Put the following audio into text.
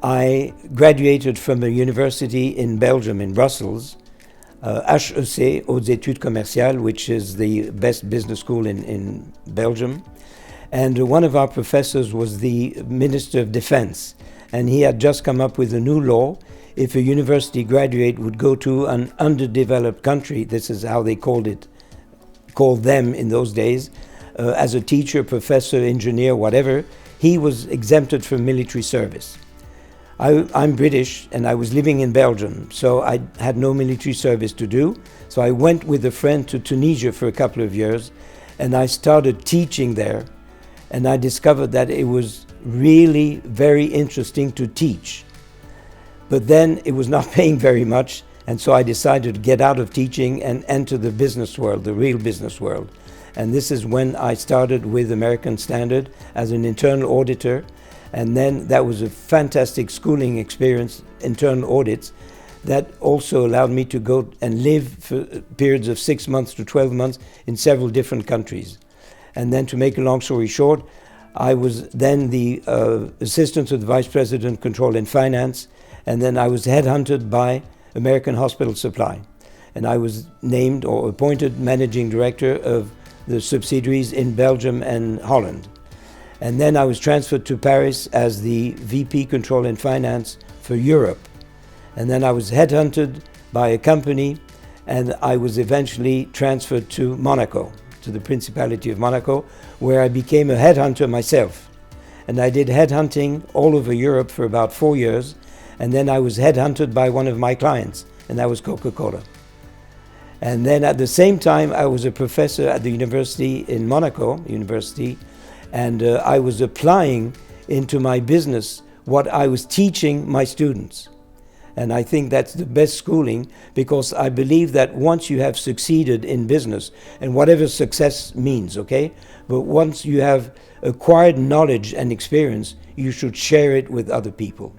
I graduated from a university in Belgium, in Brussels, HEC, Hautes Études Commerciales, which is the best business school in Belgium. And one of our professors was the Minister of Defense. And he had just come up with a new law. If a university graduate would go to an underdeveloped country, this is how they called them in those days, as a teacher, professor, engineer, whatever, he was exempted from military service. I'm British and I was living in Belgium, so I had no military service to do. So I went with a friend to Tunisia for a couple of years and I started teaching there. And I discovered that it was really very interesting to teach. But then it was not paying very much, and so I decided to get out of teaching and enter the business world, the real business world. And this is when I started with American Standard as an internal auditor. And then that was a fantastic schooling experience, internal audits, that also allowed me to go and live for periods of 6 months to 12 months in several different countries. And then, to make a long story short, I was then the assistant to the vice president, control and finance, and then I was headhunted by American Hospital Supply. And I was named or appointed managing director of the subsidiaries in Belgium and Holland. And then I was transferred to Paris as the VP control and finance for Europe. And then I was headhunted by a company, and I was eventually transferred to Monaco, to the Principality of Monaco, where I became a headhunter myself. And I did headhunting all over Europe for about 4 years, and then I was headhunted by one of my clients, and that was Coca-Cola. And then at the same time, I was a professor at the university in Monaco, and I was applying into my business what I was teaching my students. And I think that's the best schooling, because I believe that once you have succeeded in business, and whatever success means, okay? But once you have acquired knowledge and experience, you should share it with other people.